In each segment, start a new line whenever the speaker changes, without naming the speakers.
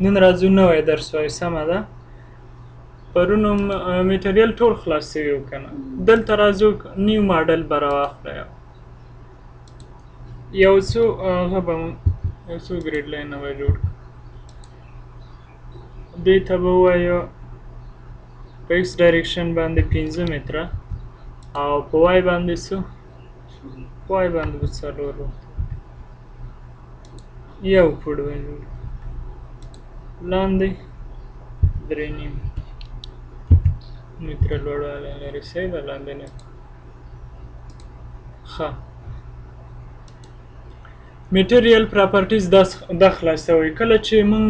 نن راځو نوی درس وایو سمه ده پرون میټریل ټول خلاص شوي وو که نه دلته راځو نیو ماډل به راواخله یو څو هغه به یو څو ګریډ لاینه به جوړ کړو دې ته به ووایو په ایکس ډایرکشن باندې 5 متره او په وای باندې څو وای باندې به 4 یو فوټ به جوړ لاندې 3.5 متره لوړوالی لري صحیح ده لاندې نه ښه میټریل پراپرټیز دا خلاصوي کله چې موږ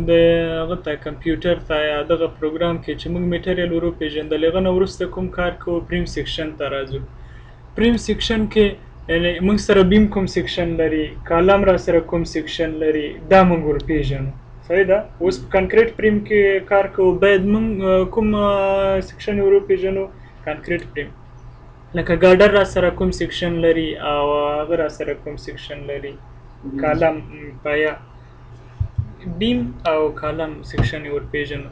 د هغه ته کمپیوټر ته یا دغه پروګرام کې چې موږ میټریل ورو پېژندل هغه نه وروسته کوم کار کوو پریم سیکشن ته راځو پریم سیکشن کې یعنې موږ سره بیم کوم سیکشن لري کالم را سره کوم سیکشن لري دا موږ ورپېژنو صحیح ده اوس په کانکریټ پریم کې کار کوو باید موږ کوم سیکشن یې وروپېژنو کانکریټ پریم لکه ګاډر را سره کوم سیکشن لري او هغه را سره کوم سیکشن لري کالم پایا بیم او کالم سیکشن یې ورپېژنو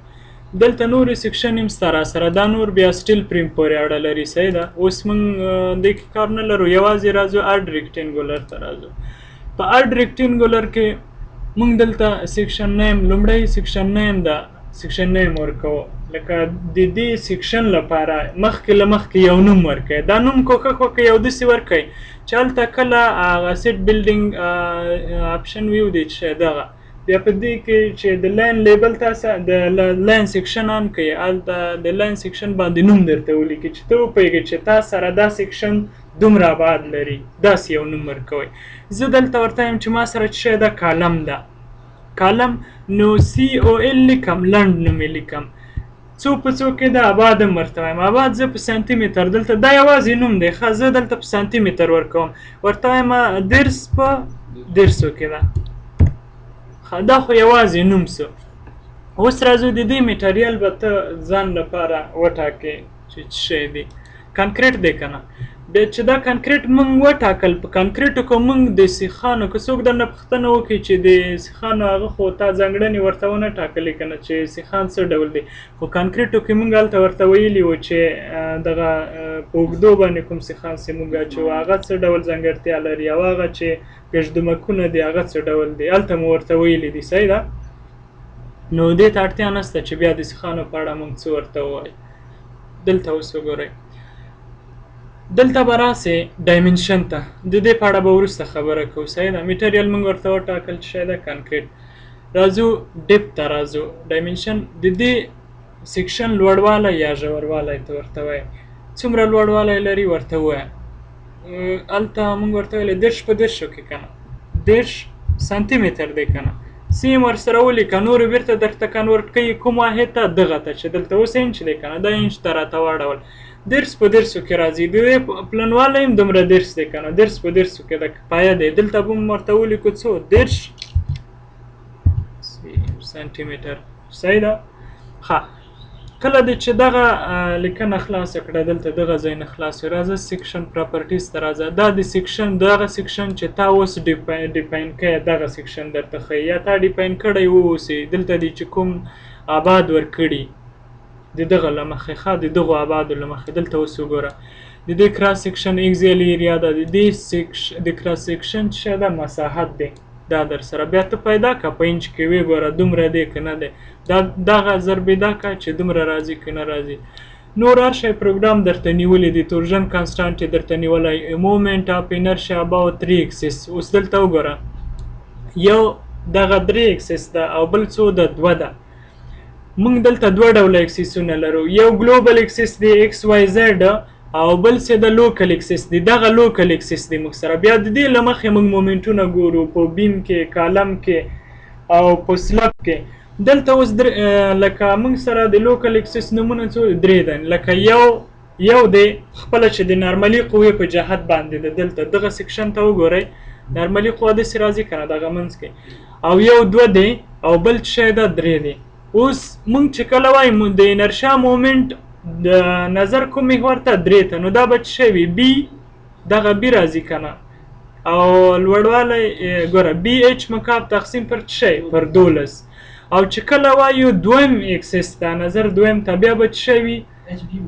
دلته نورې سیکشن هم ستا را سره دا نور بیا سټیل پریم پورې اړه لري صحیح ده اوس موږ دې کې کار نه لرو یوازې راځو ارډ ریکټینګولر ته راځو په ارډ ریکټینګولر کې موږ دلته سیکشن نیم لومړی سیکشن نیم ده سیکشن نیم ورکوو لکه د دې سیکشن لپاره مخکې له مخکې یو نوم ورکوي دا نوم کوښښ وکړئ یو داسې ورکوئ چې هلته کله هغه سیټ بلډینګ آپشن وي دی چې دغه بیا په دې کې چې د لاین لیبل تاسو د لاین سیکشن آن کوي هلته د لاین سیکشن باندې نوم درته ولیکي چې ته وپوهېږې چې تا سره دا سیکشن دومره ابعاد لري داسې یو نوم ورکوئ زه دلته ورته یم چې ما سره چې شی ده کالم ده کالم نو سی او ال لیکم لنډ نوم یې لیکم څو په څو کې د ابعاد هم ورته وایم ابعاد زه په سانتي متر دلته دا یوازې نوم دی ښه زه دلته په سانتي متر ورکوم ورته وایم 10 په 10 کې ده ښه دا خو یوازې نوم سو اوس راځو د دې میټریل به ته ځان لپاره وټاکې چې څه شی دی کانکریټ دی که نه بیا چې دا کانکریټ موږ وټاکل په کانکریټو که موږ د سیخانو که څوک درنه پوښتنه وکړي چې د سیخانو هغه خو تا ځانګړنې ورته ونه ټاکلې که نه چې سیخان څه ډول دی خو کانکریټو کې موږ هلته ورته ویلي وو چې دغه په اوږدو باندې کوم سیخان چې موږ اچوو هغه څه ډول ځانګړتیا لري او هغه چې ګژدمکونه دي هغه څه ډول دي هلته مو ورته ویلي دي صحیح ده نو دې ته اړتیا نشته چې بیا د سیخانو په اړه موږ څه ورته ووایو دلته اوس وګورئ دلته به راسې ډایمنشن ته د دې په اړه به وروسته خبره کوو صحیح ده میټریل موږ ورته وټاکل چې شی ده کانکریټ راځو ډیپ ته راځو ډایمنشن د دې سیکشن لوړوالی یا ژوروالی ته ورته وایي څومره لوړوالی لري ورته ووایه هلته موږ ورته ویلی 10 په 10 کې که نه 10 سانتي متر دی که نه سیم ورسره ولیکه نورې بېرته درته کنورټ کوي کوم واحد ته دغه ته چې دلته اوس انچ دی که نه دا انچ ته راته واړول 10 په 10 کې راځي د دې پلنوالی هم دومره 10 دی که نه 10 په 10 کې د پایه دی دلته به هم ورته ولیکو څو 10 سانتي متر صحیح ده ښه کله دې چې دغه لیکنه خلاصه کړه دلته دغه ځای نه خلاص وي راځه سیکشن پراپرټیز ته راځه دا د سیکشن دغه سیکشن چې تا اوس ډیفاین کړی دغه سیکشن درته ښیي یا تا ډیفاین کړی واوسې دلته دې چې کوم ابعاد ورکړي د دغه له مخې ښه د دغو ابعادو له مخې دلته اوس وګوره د دې کراس سیکشن اکزیل ایریا ده د دې د کراس سیکشن چې ده مساحت دی دا در سره بیا ته پیدا که په انچ کې وی ګوره دومره دی که نه دی دغه ضربېدا که چې دومره راځي که نه راځي نور هر شی پروګرام درته نیولی دی تورژن کانسټانټ یې درته نیولی مومنټ اف انرشیا اباوټ 3 اکسس اوس دلته وګوره یو دغه 3 اکسس ده او بل څو ده 2 ده موږ دلته 2 ډوله اکسسونه لرو یو ګلوبل اکسس دی ایکس وای زیډ او بل څه د لوکل اکسس دی دغه لوکل اکسس دی موږ سره بیا د دې له مخې موږ مومنټونه ګورو په بیم کې کالم کې او په سلب کې دلته اوس لکه موږ سره د لوکل اکسس نومونه څو 3 دي لکه یو دی خپله چې د نارملي قوې په جهت باندې ده دلته دغه سیکشن ته وګورئ نارملي قوه داسې راځي که نه دغه منځ کې او یو 2 دی او بل شی ده 3 دی اوس موږ چې کله وایو د انرشیا مومنټ د نظر کوم محور ته 3 ته نو دا به څه شی وي بي دغه بي راځي که نه او لوړوالی ګوره بي ایچ مکعب تقسیم پر څه شی پر 12 او چې کله وایو دویم اکسس ته نظر دویم ته بیا به څه شی وي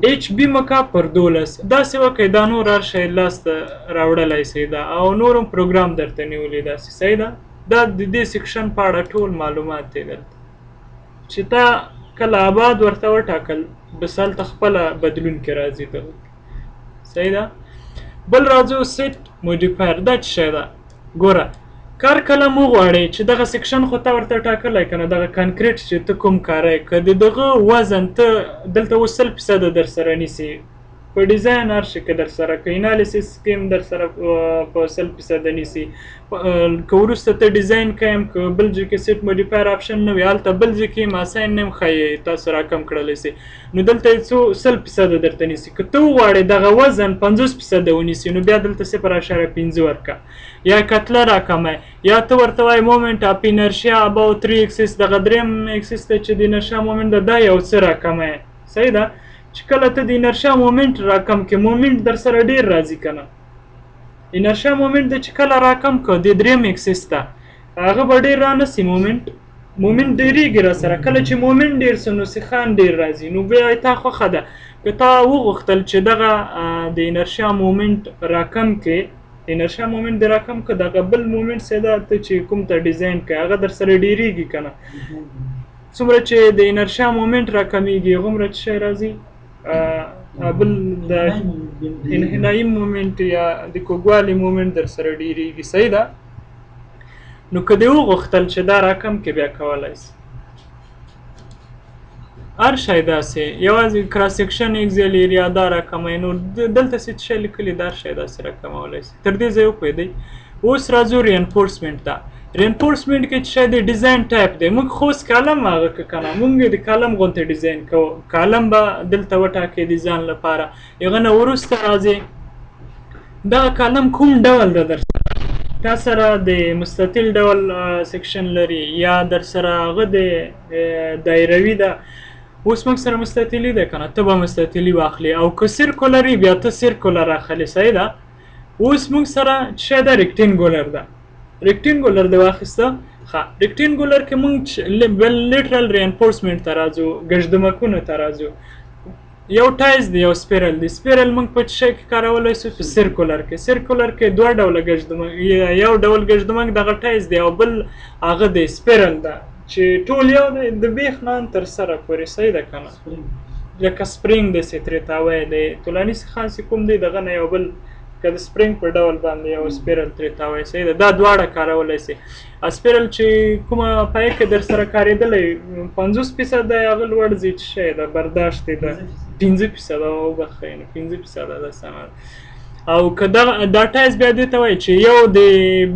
ایچ بي مکعب پر 12 داسې وکړئ دا نور هر شی لاسته راوړلی سئ دا او نور هم پروګرام درته نیولی داسې صحیح ده دا د دې سیکشن په اړه ټول معلومات دی دلته چې تا کله آباد ورته وټاکل بس هلته خپله بدلون کې راځي دغه صحیح ده بل راځو سیټ موډیفایر دا څه شی ده ګوره کار کله مو غواړئ چې دغه سیکشن خو ته ورته ټاکلی که نه دغه کانکریټ چې ته کوم کاری که د دغه وزن ته دلته اوس 100% در سره نیسي په ډیزاین هر شي کې در سره که انالیسیس کې هم در سره په 100% نیسي که وروسته ته ډیزاین کویم که بل ځای کې سیټ موډیفایر آپشن نه وي هلته بل ځای کې ماساین نه هم ښایي تاسو راکم کړلی سي نو دلته یې څو 100% درته نیسي که ته وغواړې دغه وزن 50% ونیسي نو بیا دلته 0.5 ورکړه یا کتله راکمه یا ته ورته وایې مومنټ اف انرشیا اباوټ 3 اکسس دغه دریم اکسس ته چې د انرشیا مومنټ ده دا یو څه راکمه صحیح ده چې کله ته د انرشیا مومنټ راکم کې مومنټ در سره ډیر راځي که نه انرشیا مومنټ د چې کله راکم که د دریم اکسس ته هغه به ډیر رانسي مومنټ ډیریږي را سره کله چې مومنټ ډیر سو نو سیخان ډیر راځي نو بیا تا خوښه ده که تا وغوښتل چې دغه د انرشیا مومنټ راکم کې انرشیا مومنټ د راکم که دغه بل مومنټ سیده ته چې کوم ته ډیزاین کوي هغه در سره ډیریږي که نه څومره چې د انرشیا مومنټ راکمیږي هغومره څه شی راځي بل د انحنایي مومنټ یا د کوږوالي مومنټ در سره ډیریږي صحیح ده نو که دې وغوښتل چې دا راکم کې بیا کولی سي هر شی داسې یوازې کراس سیکشن اکزیل ایریا دا راکموي نو دلته څه شی لیکلي دا هر شی داسې راکمولی سي تر دې ځای وپوهېدئ اوس راځو رینفورسمنټ ته رینفورسمنټ کې چې د ډیزاین ټایپ دی موږ خو اوس کالم هغه که که نه موږ د کالم غوندې ډیزاین کوو کالم به دلته وټاکئ د ځان لپاره هغه نه وروسته راځي دغه کالم کوم ډول ده در سره تا سره د مستطیل ډول سیکشن لري یا در سره هغه د دایروي ده اوس موږ سره مستطیلي ده که نه ته به مستطیلي واخلې او که سیرکولري بیا ته سیرکولر اخلې صحیح ده اوس موږ سره څه ده ریکټینګولر ده ریکټینګولر د واخیسته ښه ریکټینګولر کې موږ بل لیټرل رینفورسمنټ ته راځو ګژدمکونو ته راځو یو ټایز دی یو سپیرل دی سپیرل موږ په څه شی کې کارولی سو په سیرکولر کې دوه ډوله ګژدمک یو ډول ګژدمک دغه ټایز دی او بل هغه دی سپیرل ده چې ټول یو دی د بیخ نه تر سره پورې صحیح ده که نه لکه سپرینګ داسې ترې تاوی دی طولاني سیخان چې کوم دی دغه نه یو بل که د سپرینګ په ډول باندې یو سپیرل ترې تاوی صحیح ده دا دواړه کارولی سي سپیرل چې کومه پایه کې در سره کارېدلی 50% دی هغه لوړ ځي څه شی ده برداشت دی ده 5% وبخښئ نو 5% ده سمه او که دا ټایز بیا دې ته وایي چې یو د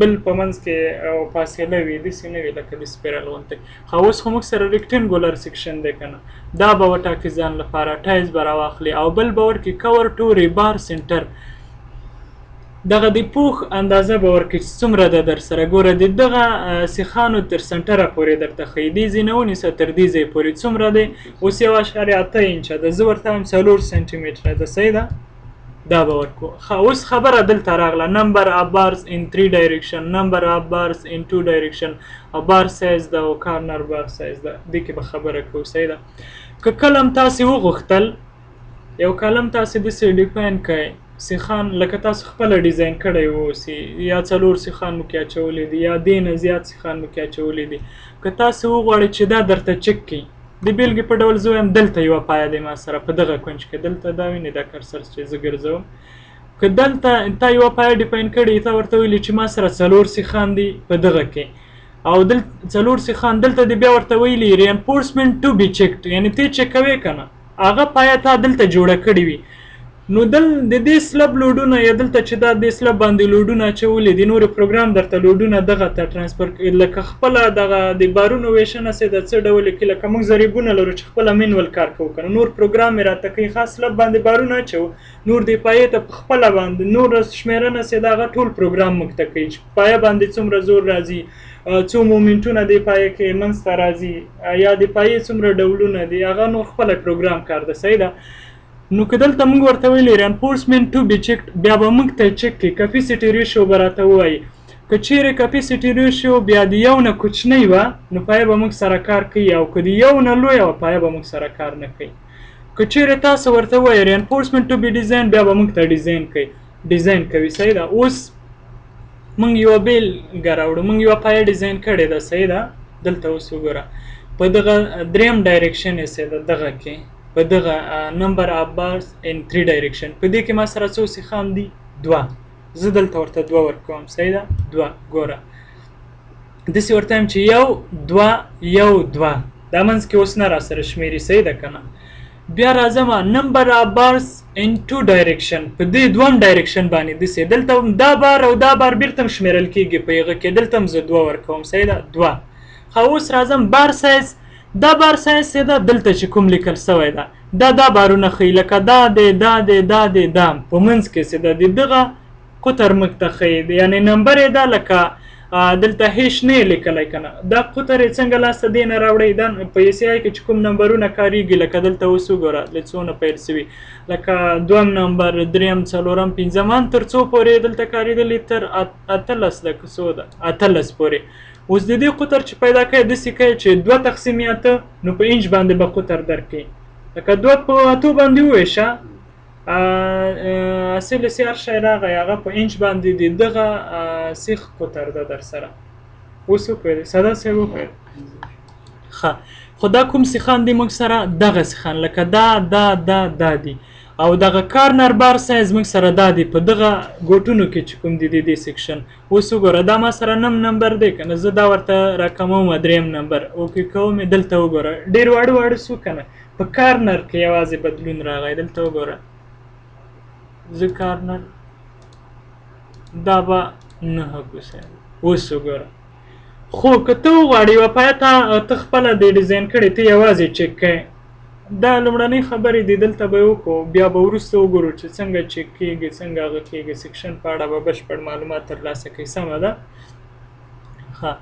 بل په منځ کې فاصله وي داسې نه وي لکه د سپیرل غوندې ښه اوس خو موږ سره ریکټینګولر سیکشن دی که نه دا به وټاکي ځان لپاره ټایز به راواخلي او بل به ورکړي کور ټو ریبار سنټر دغه د پوخ اندازه به ورکړي چې څومره ده در سره ګوره د دغه سیخانو تر سنټره پورې درته ښیي دې ځای نه ونیسه تر دې ځای پورې څومره دی اوس 1.8 انچه ده زه ورته وایم 4 سنټیمیټره ده صحیح ده دا به ورکو اوس خبره دلته راغله نمبر اف بارز ان 3 ډایرکشن نمبر اف بارز ان 2 ډایرکشن او بار سایز ده او کارنر بار سایز ده دې کې به خبره کوو صحیح ده که کلم تاسې وغوښتل یو کلم تاسې داسې ډیفاین کړئ سیخان لکه تاسو خپله ډیزاین کړی واوسي یا 4 سیخان مو کې اچولی دي یا دې نه زیات سیخان مو کې اچولی دي که تاسو وغواړئ چې دا درته چک کړي د بیلګې په ډول زه وایم دلته یوه پایه دی ما سره په دغه کونج کې دلته دا وینې دا کرسر چې زه ګرځوم که دلته تا یوه پایه ډیفاین کړې تا ورته ویلي چې ما سره 4 سیخان دي په دغه کې او دلته 4 سیخان دلته دی بیا ورته ویلي رینفورسمنټ ټو بي چیکډ یعنې ته چک کوې که نه هغه پایه تا دلته جوړه کړې وي نو د دې سلب لوډونه یا دلته چې دا د سلب باندې لوډونه اچولي دي نور پروګرام درته لوډونه دغه ته ترانسفر لکه خپله دغه د بارونو ویشنه سي د څه ډول کې لکه موږ ضریبونه لرو چې خپله مینول کار کوو که نور پروګرام یې راته کوي خاص سلب باندې بارونه اچو نور د پایې ته په خپله باندې نور شمېرنه سي د هغه ټول پروګرام موږ ته کوي چې پایه باندې څومره زور راځي څو مومنټونه د پایې کې منځته راځي یا د پایې څومره ډولونه دي هغه نور خپله پروګرام کار ده صحیح ده نو که دلته موږ ورته ویلي reinforcement to be checked بیا به موږ ته چک کړي capacity ratio به راته ووایي که چیرې capacity ratio بیا د یو نه کوچنۍ وه نو پایه به موږ سره کار کوي او که د یو نه لویه وه پایه به موږ سره کار نه کوي که چیرې تاسو ورته ووایي reinforcement to be design بیا به موږ ته ډیزاین کوي صحیح ده اوس موږ یوه بیلګه راوړو موږ یوه پایه ډیزاین کړې ده صحیح ده دلته اوس وګوره په دغه دریم ډایرکشن یې څه ده دغه کې په دغه نمبر اف بارز ان 3 ډایرکشن په دې کې ما سره څو سیخان دي 2 زه دلته ورته 2 ورکوم صحیح ده 2 ګوره داسې ورته یم چې 1 2 دا منځ کې اوس نه راسره شمېري صحیح ده که نه بیا راځم نمبر اف بارز ان 2 ډایرکشن په دې دوم ډایرکشن باندې داسې دلته دا بار او دا بار بیرته هم شمېرل کېږي په هغه کې دلته هم زه 2 ورکوم صحیح ده 2 خو اوس راځم بار سایز دا بار سایز څه ده دلته چې کوم لیکل سوی ده دا بارونه ښیي لکه دا دی دا په منځ کې څه ده د دغه قطر موږ ته ښیي یعنې نمبر یې ده لکه دلته هیڅ نه یې لیکلی که نه دا قطر یې څنګه لاسته دې نه راوړئ دا په ECI کې چې کوم نمبرونه کارېږي لکه دلته اوس وګوره له څونه پیل سوي لکه 2 نمبر 3 4 5 تر څو پورې دلته کارېدلي تر 18 ده که څو ده 18 پورې اوس د دې قطر چې پیدا کوي داسې کوي چې 2 تقسیم 8 نو په انچ باندې به قطر درکوي لکه 2 په 8 باندې وویشه اصل سیار شی راغی هغه په انچ باندې د دغه سیخ قطر ده در سره اوس وپوهېدې ساده صاحب وپوهېد ښه خو دا کوم سیخان دي موږ سره دغه سیخان لکه دا دي او دغه کارنر بار سایز موږ سره دا دی په دغه ګوټونو کې چې کوم دي د دې سیکشن اوس وګوره دا ما سره 9 نمبر دی که نه زه دا ورته راکموم 3 نمبر اوکې کوم دلته وګوره ډېر واړه څو که نه په کارنر کې یوازې بدلون راغی دلته وګوره زه کارنر دا به 9 کوسه اوس وګوره خو که ته وغواړې یوه پایه ته خپله دې ډیزاین کړې ته یوازې چک کوې دا لومړنۍ خبرې دي دلته به یې وکړو بیا به وروسته وګورو چې څنګه چک کېږي څنګه هغه کېږي سیکشن په اړه به بشپړ معلومات ترلاسه کوي سمه ده ښه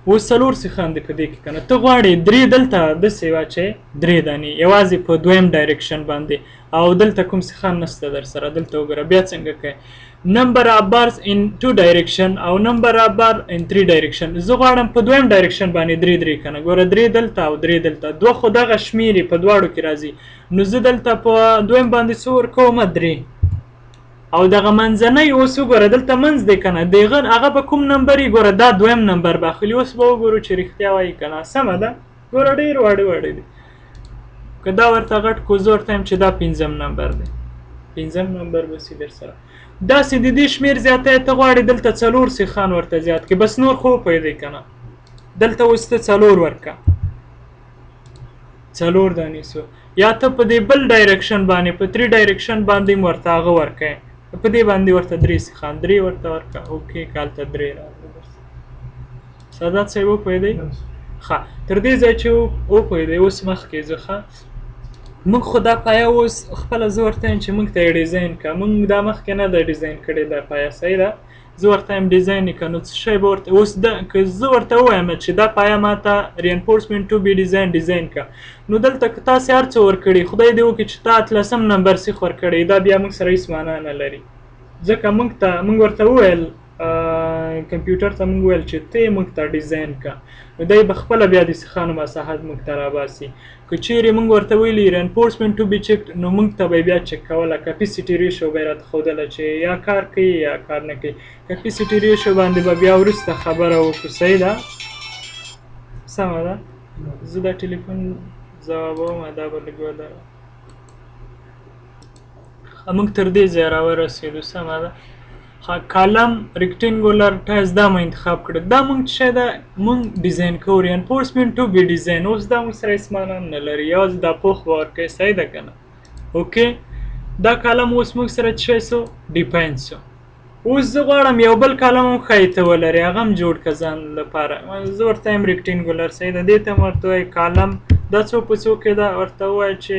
اوس 4 سیخان دي په دې کې که نه ته غواړې 3 دلته داسې واچوې 3 دانې یوازې په دویم ډایرکشن باندې او دلته کوم سیخان نشته در سره دلته وګوره بیا څنګه کوي نمبر اف بارز ان 2 ډایرکشن او نمبر اف بار ان 3 ډایرکشن زه غواړم په دویم ډایرکشن باندې 3 که نه ګوره 3 دلته او 3 دلته 2 خو دغه شمېرې په دواړو کې راځي نو زه دلته په دویم باندې څو ورکوم 3 او دغه منځنی اوس وګوره دلته منځ دی که نه هغه به کوم نمبر یې ګوره دا دویم نمبر به اخلي اوس به وګورو چې رښتیا وایي که نه سمه ده ګوره ډېر واړه دي که دا ورته غټ کو زه ورته یم چې دا 5 نمبر دی 5 نمبر به سي در سره داسې د دې شمېر زیاتی ته غواړې دلته 4 سیخان ورته زیات کړي بس نور خو وپوهېدی که نه دلته اوس ته 4 ورکړه 4 دانې سو یا ته په دې بل ډایرکشن باندې په 3 ډایرکشن باندې هم ورته هغه ورکوې په دې باندې ورته 3 سیخان 3 ورته ورکړه اوکې کالته 3 راغله سادات صاحب وپوهېدی ښه تر دې ځای چې وپوهېدی اوس مخکې زه ښه موږ خو دا پایه اوس خپله زه ورته یم چې موږ ته یې ډیزاین کړه موږ دا مخکې نه ده ډیزاین کړې دا پایه صحیح ده زه ورته یم ډیزاین یې کړه نو څه شی به ورته اوس که زه ورته ووایم چې دا پایه ما ته reinforcement to be ډیزاین کړه نو دلته که تاسې هر څه ورکړي خدای دې وکړي چې تا 18 نمبر سیخ ورکړی دا بیا موږ سره هېڅ معنا نه لري ځکه موږ ورته وویل کمپیوټر ته موږ ویل چې ته یې موږ ته ډیزاین کړه نو دی به خپله بیا د سیخانو مساحت موږ ته راباسي که چیرې موږ ورته ویلي reinforcement to be checked نو موږ ته به بیا چک کوله capacity ratio به یې راته ښودله چې یا کار کوي یا کار نه کوي capacity ratio باندې به بیا وروسته خبره وکړو صحیح ده سمه ده زه دا ټلیفون ځوابوم دا به لږ ودره موږ تر دې ځای راورسېدو سمه ده کالم ریکټینګولر ټایز دا مو انتخاب کړه دا موږ چې ده موږ ډیزاین کوو reinforcement to be design اوس دا موږ سره هېڅ معنا نه لري یوازې دا پوښ به ورکوي صحیح ده که نه اوکې دا کالم اوس موږ سره څه شی سو ډیفاین سو اوس زه غواړم یو بل کالم هم ښایي ته ولري هغه هم جوړ کړه ځان لپاره زه ورته یم ریکټینګولر صحیح ده دې ته هم ورته وایي کالم دا څو په څو کې ده ورته ووایه چې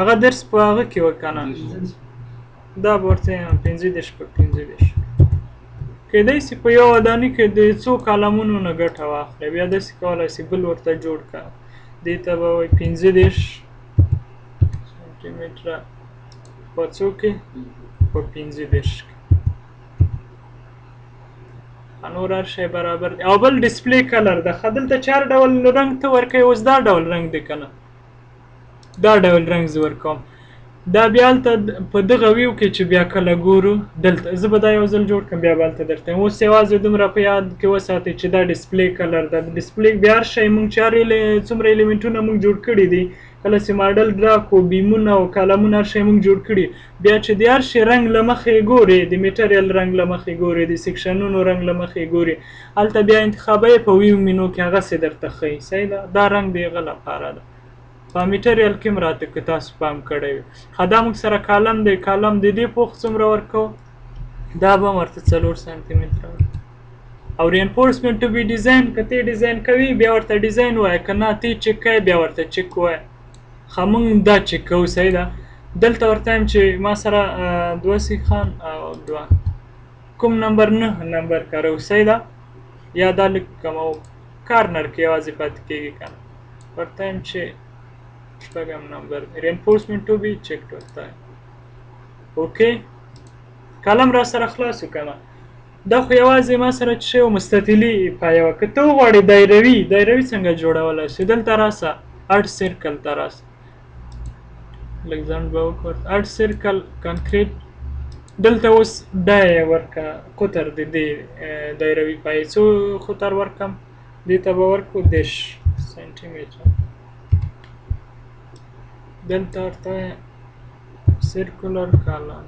هغه درس په هغه کې وه که نه دا به ورته یم 15 په 15 کېدای شي په یو ودانۍ کې د څو کالمونو نه ګټه واخلئ بیا داسې کولی شي بل ورته جوړ کړه دې ته به وایي 15 سانتي متره په څو کې په 15 کې نور هر شی برابر دی او بل ډسپلی کلر د دلته 4 ډول رنگ ته ورکوي اوس دا ډول رنگ دی کنه دا ډول رنگ زه ورکوم دا بیا هلته په دغه ویو کې چې بیا کله ګورو دلته زه به دا یو ځل جوړ کړم بیا به هلته درته یم اوس یوازې دومره په یاد کې وساتئ چې دا ډسپلی کلر ده ډسپلی بیا هر شی موږ چې هر څومره ایلیمنټونه موږ جوړ کړي دي کله چې ماډل ډرا کو بیمونه او کالمونه هر شی موږ جوړ کړي بیا چې د هر شي رنګ له مخې ګورې د میټریل رنګ له مخې ګورې د سیکشنونو رنګ له مخې ګورې هلته بیا انتخابوي په ویو مینو کې هغسې درته ښیي صحیح ده دا رنګ د هغه لپاره ده په میټریل کې هم راته که تاسو پام کړی وي ښه دا موږ سره کالم دی کالم د دې پوښ څومره ورکوو دا به هم ورته 4 سانتي متره او رینفورسمنټ ټو بي ډیزاین که ته ډیزاین کوي بیا ورته ډیزاین وایه که نه ته چک کوې بیا ورته چک وایه ښه موږ دا چک کوو صحیح ده دلته ورته یم چې ما سره 2 سیخان او 2 کوم نمبر 9 نمبر کارو صحیح ده یا دا لیک کوم او کارنر کې یوازې پاتې کېږي که نه ورته یم چې شپږم نمبر reinforcement to be checked ورته اوکې کالم را سره خلاص وکړه دا خو یوازې ما سره چې یو مستطیلي پایه وه که ته وغواړې دایروي څنګه جوړولی شې دلته راسه اډ سرکل ته راسه لږ ځنډ به وکړو اډ سرکل کانکریټ دلته اوس ډای ورکړه قطر د دې دایروي پایې څو قطر ورکړم دې ته به ورکړو 10 سانتي متره دلته ورته سرکولر کالم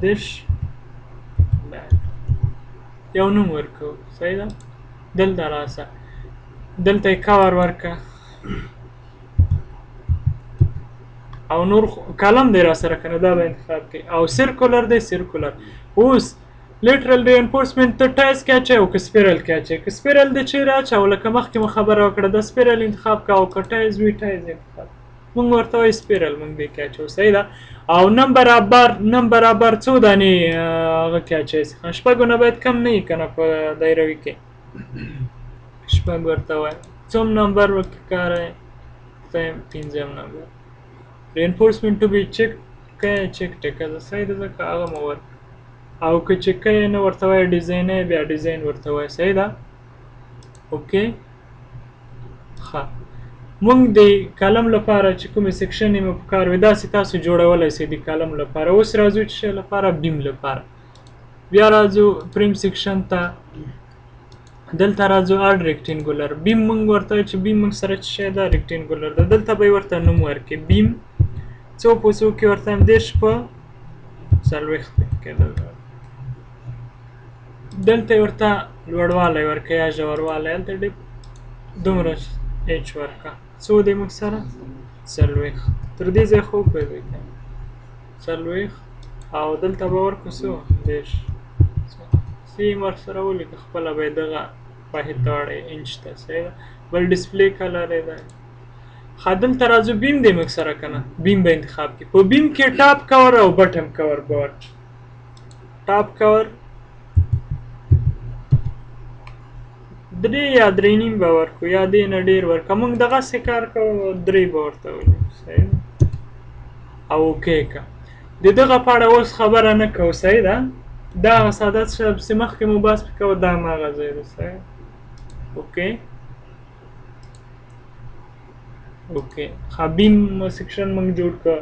دش یو نوم ورکو صحیح ده دلته راسه دلته کاور ورکه او نور کالم دی را سره کنه دا به انتخاب کړي او سرکولر دی سرکولر اوس لیټرل رینفورسمنت ته ټایز کې اچوي او که سپیرل کې اچوي که سپیرل د چیرې اچوو لکه مخکې مو خبره وکړه د سپیرل انتخاب کوه او که ټایز وي ټایز انتخاب مونږ ورته وایي سپیرل مونږ دې کې اچوو صحیح ده او نم برابر څو دانې هغه کې اچوي شپږو نه باید کم نه وي که نه په دایروي کې شپږ ورته وایي څوم نمبر ورکې کاروئ ته یم 5م نمبر رینفورسمنت ټو بي چک کوئ چک ټکه ده صحیح ده ځکه هغه مو ورک او که چې کوي نه ورته وایي ډیزاین بیا ډیزاین ورته وایي صحیح ده اوکې ښه مونږ د کالم لپاره چې کومې سیکشن یې مو په کار وي داسې تاسو جوړولی شئ د کالم لپاره اوس راځو چې شی لپاره بیم لپاره بیا راځو پریم سیکشن ته دلته راځو اډ ریکټینګولر بیم مونږ ورته چې بیم مونږ سره چې شی ده ریکټینګولر ده دلته به یې ورته نوم ورکړي بیم څو په څو کې ورته یم 10 په 40 کې دلته ورته لوړوالی ورکړه یا ژوروالی هلته ډېر دومره ایچ ورکړه څو دی موږ سره 40 تر دې ځای خو وپوهېږئ 40 او دلته به ورکړو څو 10 سیم ورسره ولیکه خپله به یې دغه واحد ته واړئ انچ ته صحیح ده بل ډسپلی کلر یې ده ښه دلته راځو بیم دی موږ سره که نه بیم به انتخاب کړي په بیم کې ټاپ کور او بټم کور به ورکړي ټاپ کور 3 یا 3.5 به ورکړو یا دې نه ډېر ورکړه موږ دغسې کار کوو 3 به ورته ولیکو صحیح او اوکې که د دغه په اړه اوس خبره نه کوو صحیح ده دا هغه ساده چې مخکې مو بحث پې کوو دا هماغه ځای ده صحیح اوکې اوکې ښه بیم سیکشن موږ جوړ کړه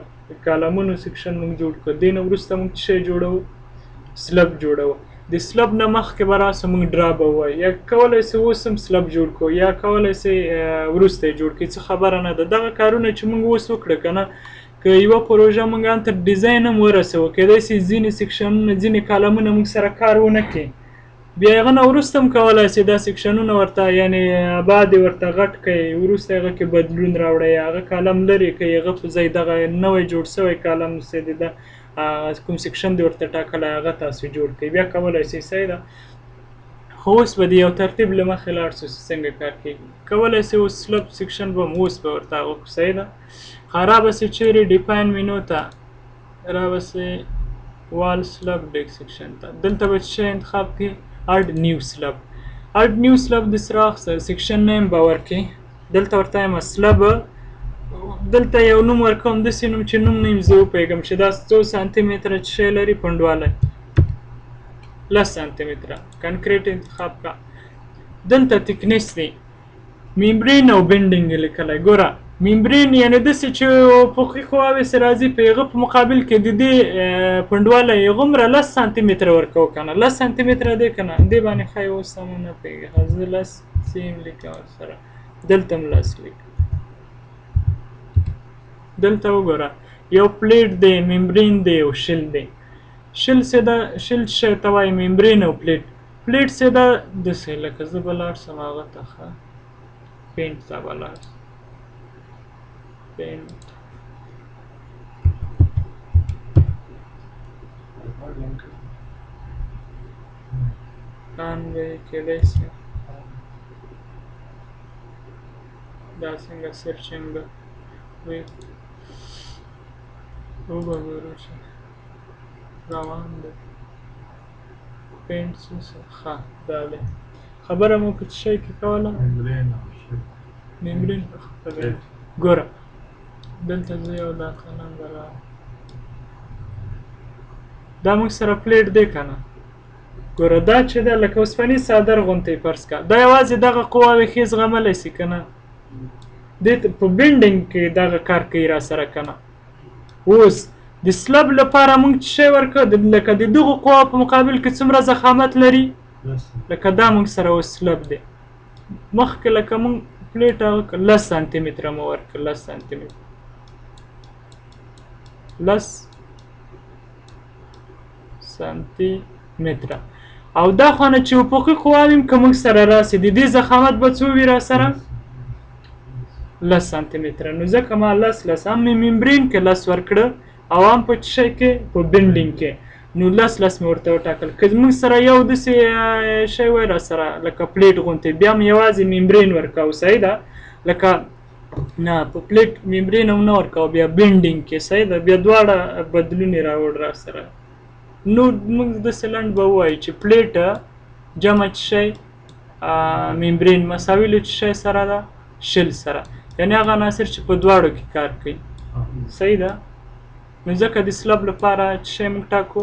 کالمونو سیکشن موږ جوړ کړه دې نه وروسته موږ څه شی جوړوو سلب جوړوو د سلب نه مخکې به راسه موږ ډرا به ووایو یا کولی سئ اوس هم سلب جوړ کړو یا کولی سئ وروسته یې جوړ کړئ څه خبره نه ده دغه کارونه چې موږ اوس وکړه که نه که یوه پروژه موږ ان تر ډیزاین هم ورسوو کیدای سي ځینې سیکشنونه ځینې کالمونه موږ سره کار ونه کړي بیا هغه نه وروسته هم کولی سي دا سیکشنونه ورته یعنې بعد یې ورته غټ کړئ وروسته هغه کې بدلون راوړئ هغه کالم لرې کړئ هغه په ځای دغه نوی جوړ سوی کالم چې د کوم سیکشن دی ورته ټاکلی هغه تاسو جوړ کړئ بیا کولی سئ صحیح ده خو اوس به د یو ترتیب له مخې لاړ شو چې څنګه کار کېږي کولی سئ اوس سلب سیکشن به هم اوس به ورته هغه کړو صحیح ده رابسې چیرې ډیفاین مینو ته رابسې وال سلب ډیک سیکشن ته دلته به څه شی انتخاب کړي اډ نیو سلب اډ نیو سلب د سراغ سیکشن نیم به ورکړي دلته ورته یم سلب دلته یو نوم ورکوم داسې نوم چې نوم نه یم زه وپوهېږم چې دا 100 سانتي متره چې شی لري پنډوالی 10 سانتي متره کنکریټ انتخاب کا. دلته تکنیس دی ممبرین او بینډینګ یې لیکلی. ګوره ممبرین یعنې داسې چې پوخي قواوې چې راځي په هغه په مقابل کې د دې پنډوالی یې هغومره 10 سانتي متره ورکوو که نه 10 سانتي متره دی که نه دې باندې ښایي اوس هم نه پوهېږي زه 10 سیم لیکم ورسره دلته هم 10 لیکم. دلته وګوره یو پلیټ دی ممبرین دی او شل دی. شل څه ده شل شی ته وایي ممبرین او پلیټ. پلیټ څه ده داسې لکه زه به لاړ شم هغه ته ښه پینټ ته به لاړ شم پینټ کان به یې کیدای شي دا څنګه سرچینګ به وي وګورو چې روان دی پینټ څه ښه دا دی خبره مو په څه شی کې کوله ممبرین ګوره دلته زه یو دا قلم به راوړم دا موږ سره پلیټ دی که نه ګوره دا چې ده لکه اوسپنیز څادر غوندې فرض کړه دا یوازې دغه قواوې ښې زغملی شي که نه دې په بینډینګ کې دغه کار کوي را سره که نه. اوس د سلب لپاره موږ څه شی ورکړه لکه د دغو قواو په مقابل کې څومره ضخامت لري لکه دا موږ سره اوس سلب دی مخکې لکه موږ پلیټ هغه 10 سانتي متره مو ورکړه 10 سانتي متره 10 سانتي متره او دا خونه چې افقي قواوې که موږ سره راسي د دې ضخامت به څو وي را سره 10 سانتي متره. نو ځکه ما 10 هم مې ممبرین کې 10 ورکړه او هم په څه شی کې په بینډینګ کې نو 10 مې ورته وټاکل. که موږ سره یو داسې شی وای را سره لکه پلیټ غوندې بیا هم یوازې ممبرین ورکوو صحیح ده لکه نه په پلیټ ممبرین هم نه ورکوو بیا بینډینګ کې صحیح ده بیا دواړه بدلون یې راوړ را سره. نو موږ داسې لنډ به ووایو چې پلیټ جمع څه شی ممبرین مساوي له څه شی سره ده شل سره یعنې هغه عناصر چې په دواړو کې کار کوي صحیح ده. نو ځکه د سلب لپاره څه شی موږ ټاکو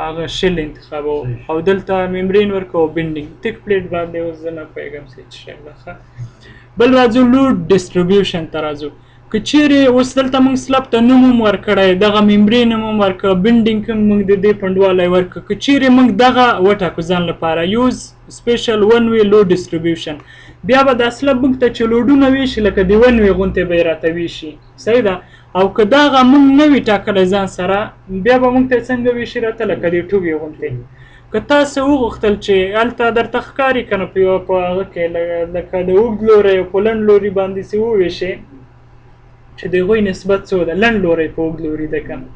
هغه شل انتخابوو او دلته ممبرین ورکوو بینډینګ تک پلیټ باندې اوس زه نه پوهېږم څه شی ده. بل راځو لوډ ډسټریبیوشن ته راځو. که چیرې اوس دلته موږ سلب ته نوم هم ورکړی دغه ممبرین هم ورکړه بینډینګ هم موږ د دې پنډوالی ورکړه که چیرې موږ دغه وټاکو ځان لپاره یوز سپیشل ون وی لوډ ډسټریبیوشن بیا به دا سلب موږ ته چې لوډونه ویشي لکه د ون وی غوندې به یې راته ویشي صحیح ده او که دغه موږ نه وي ټاکلی ځان سره بیا به موږ ته څنګه ویشي راته لکه د ټو وی غوندې. که تاسو وغوښتل چې هلته درته ښکاري که نه په هغه کې لکه د اوږد لوري او په لنډ لوري باندې چې وویشي چې د هغوی نسبت څو ده لنډ لوری په اوږد لوري ده که نه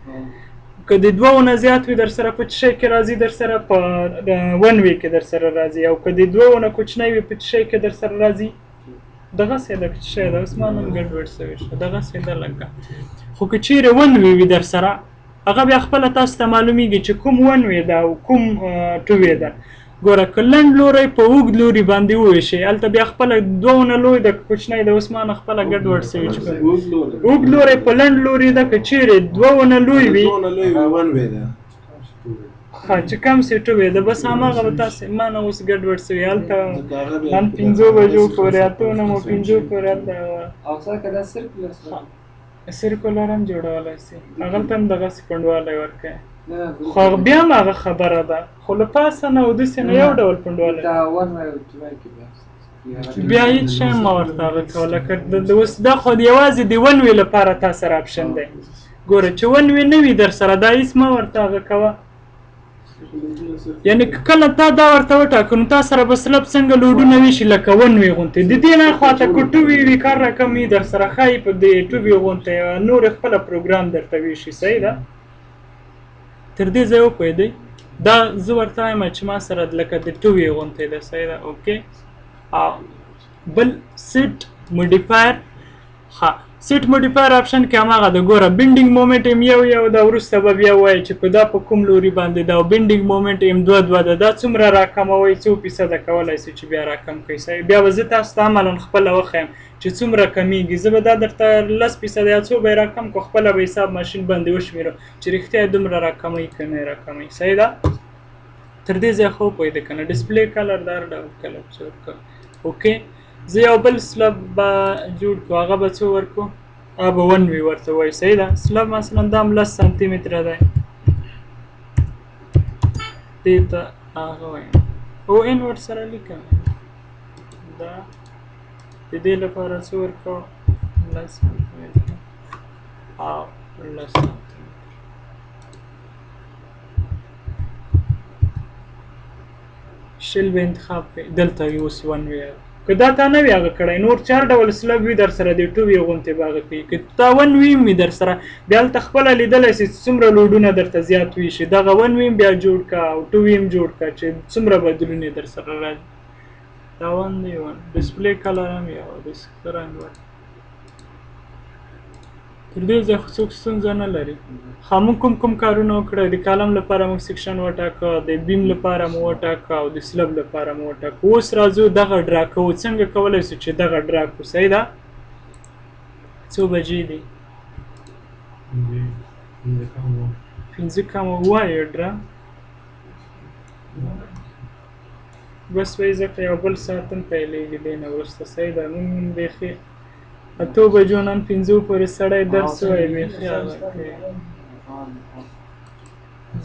که د دوو نه زیات وي در سره په څه شی کې راځي در سره په ون وی کې در سره راځي او که د دوو نه کوچنی وي په څه شی کې در سره راځي دغسې ده څه شی ده اوس ما نن ګډوډ شوی شه دغسې ده لکه خو که چیرې ون وي در سره هغه بیا خپله تاسو ته معلومیږي چې کوم ون وی ده او کوم ټو وی ده. ګوره که لنډ لوری په اوږد لوري باندې وویشئ هلته بیا خپله دوو نه لوی ده که کوچنی ده اوس ما نه خپله ګډوډ شوي چې اوږد لوری په لنډ لوري ده که چیرې دوو نه لوی وي چې کم سي ټو وی ده بس هماغه به تاسې ما نه اوس ګډوډ شوي هلته هم 5 بجو پورې اتو نه مو 5 پورې هلته سرکولر هم جوړولی شي هغلته هم دغسې پنډوالی ورکوي خو بیا هم هغه خبره ده خو له پاسه نه او داسې نه یو ډول پنډوالی بیا هېڅ شی مه ورته هغه کوه لکه اوس دا خو یوازې د ون وی لپاره تا سره اپشن دی. ګوره چې ون وی نه وي در سره دا هېڅ مه ورته هغه کوه یعنې که کله تا دا ورته وټاکو نو تا سره به سلب څنګه لوډونه ویشي لکه ون وی غوندې د دې نه خواته که ټو وی وي کار راکم وي در سره ښایي په د ټو وی غوندې نور خپله پروګرام درته ویشي صحیح ده. تر دې ځای وپوهېدئ دا زه ورته وایم چې ما سره لکه د ټو وی غوندې ده صحیح ده اوکې. بل سیټ موډیفایر ښه سیټ موډیفایر آپشن کې هماغه د ګوره بینډینګ مومنټ ام یو دا وروسته به بیا وایي چې په دا په کوم لوري باندې دا بینډینګ مومنټ ام 2 ده دا څومره راکموي څو فیصده کولی شي چې بیا راکم کوي بیا به زه تاسو ته عملا خپله وښیم چې څومره کمیږي زه به دا درته 10% یا څو به یې راکم کو خپله به حساب ماشین باندې وشمېرم چې رښتیا یې دومره راکموي که نه یې راکموي صحیح ده تر دې ځای خو پوهېده که نه ډسپلی کلر دا ډول کلر څه ورکړو اوکې زه یو بل سلب به جوړ کړو هغه به څو ورکړو هغه به 1 وي ورته وایي صحیح ده سلب مثلا دا هم 10 سانتي متره دی دې ته هغه وایم او ان ورسره لیکم دا د دې لپاره څه ورکړو 10 سانتي متره او 10 سانتي شل به انتخاب کړئ دلته یې اوس 1 وي که دا تا نه وي هغه کړی نور 4 ډول سلب وي در سره د 2 وي غوندې به هغه کوي که تا 1 وي وي در سره بیا هلته خپله لیدلی سي څومره لوډونه درته زیات وي شي دغه 1 وي بیا جوړ که او 2 وي جوړ که چې څومره بدلون یې در سره راځي دا 1 دی 1 ډسپلی کلر هم یو د ښه رنګ ورکړه تر دې ځای خو څوک ستونزه نه لري موږ کوم کارونه وکړه د کالم لپاره موږ سیکشن وټاکه د بیم لپاره مو وټاکه او د سلب لپاره مو وټاکه اوس راځو دغه ډرا کوو څنګه کولی شو چې دغه ډرا کړو صحیح ده څو بجې دي 5 کم ووایه ډرا بس وایي ځکه یو بل ساعت هم پیلېږي دې نه وروسته صحیح ده نن بیخي 8 بجو نن 5 پورې سړی درس وایي بیخي هغه کوي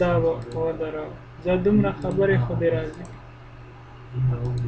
دا به ودرو زه دومره خبرې خو دې راځي